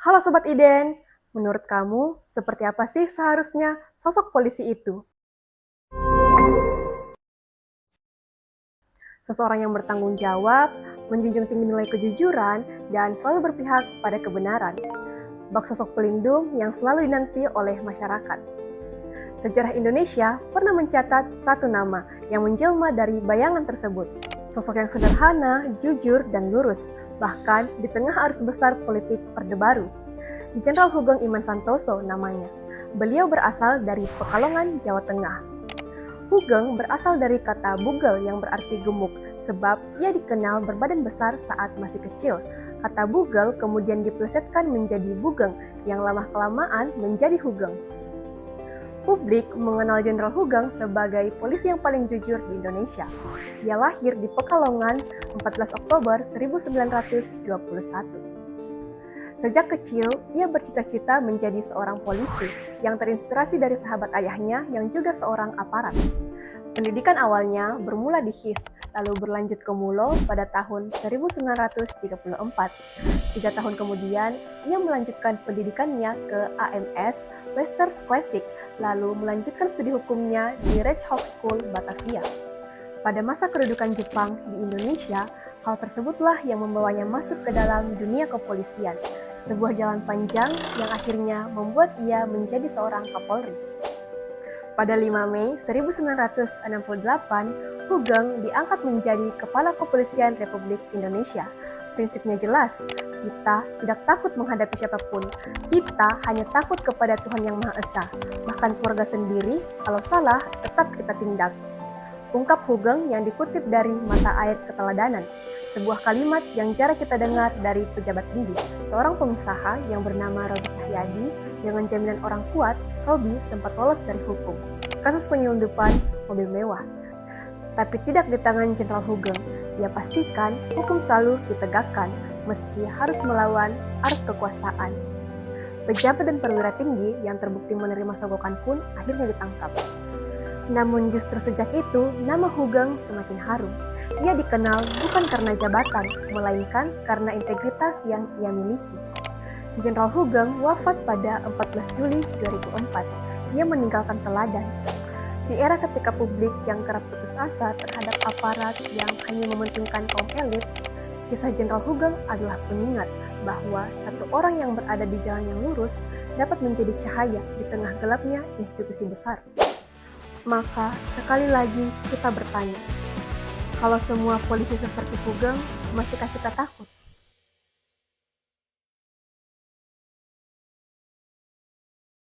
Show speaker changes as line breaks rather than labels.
Halo Sobat Iden, menurut kamu seperti apa sih seharusnya sosok polisi itu? Seseorang yang bertanggung jawab, menjunjung tinggi nilai kejujuran, dan selalu berpihak pada kebenaran. Bak sosok pelindung yang selalu dinanti oleh masyarakat. Sejarah Indonesia pernah mencatat satu nama yang menjelma dari bayangan tersebut. Sosok yang sederhana, jujur, dan lurus, bahkan di tengah arus besar politik Orde Baru. Jenderal Hugeng Iman Santoso namanya. Beliau berasal dari Pekalongan, Jawa Tengah. Hugeng berasal dari kata bugel yang berarti gemuk, sebab ia dikenal berbadan besar saat masih kecil. Kata bugel kemudian diplesetkan menjadi bugeng, yang lama-kelamaan menjadi Hugeng. Publik mengenal Jenderal Hugeng sebagai polisi yang paling jujur di Indonesia. Ia lahir di Pekalongan 14 Oktober 1921. Sejak kecil, ia bercita-cita menjadi seorang polisi yang terinspirasi dari sahabat ayahnya yang juga seorang aparat. Pendidikan awalnya bermula di HIS, lalu berlanjut ke Mulo pada tahun 1934. 3 tahun kemudian, ia melanjutkan pendidikannya ke AMS Western Classic, lalu melanjutkan studi hukumnya di Rechtshof School Batavia. Pada masa kedudukan Jepang di Indonesia, hal tersebutlah yang membawanya masuk ke dalam dunia kepolisian, sebuah jalan panjang yang akhirnya membuat ia menjadi seorang Kapolri. Pada 5 Mei 1968, Hugeng diangkat menjadi Kepala Kepolisian Republik Indonesia. Prinsipnya jelas, kita tidak takut menghadapi siapapun, kita hanya takut kepada Tuhan Yang Maha Esa. Bahkan keluarga sendiri, kalau salah, tetap kita tindak. Ungkap Hugeng yang dikutip dari Mata Air Keteladanan, sebuah kalimat yang jarang kita dengar dari pejabat tinggi. Seorang pengusaha yang bernama Robi Cahyadi, dengan jaminan orang kuat, Robi sempat lolos dari hukum. Kasus penyelundupan mobil mewah. Tapi tidak di tangan Jenderal Hugeng. Dia pastikan hukum selalu ditegakkan, meski harus melawan arus kekuasaan. Pejabat dan perwira tinggi yang terbukti menerima sogokan pun akhirnya ditangkap. Namun justru sejak itu, nama Hugeng semakin harum. Ia dikenal bukan karena jabatan, melainkan karena integritas yang ia miliki. Jenderal Hugeng wafat pada 14 Juli 2004. Ia meninggalkan teladan. Di era ketika publik yang kerap putus asa terhadap aparat yang hanya mementingkan kaum elit, kisah Jenderal Hugeng adalah pengingat bahwa satu orang yang berada di jalan yang lurus dapat menjadi cahaya di tengah gelapnya institusi besar. Maka sekali lagi kita bertanya, kalau semua polisi seperti Hugeng, masihkah kita takut?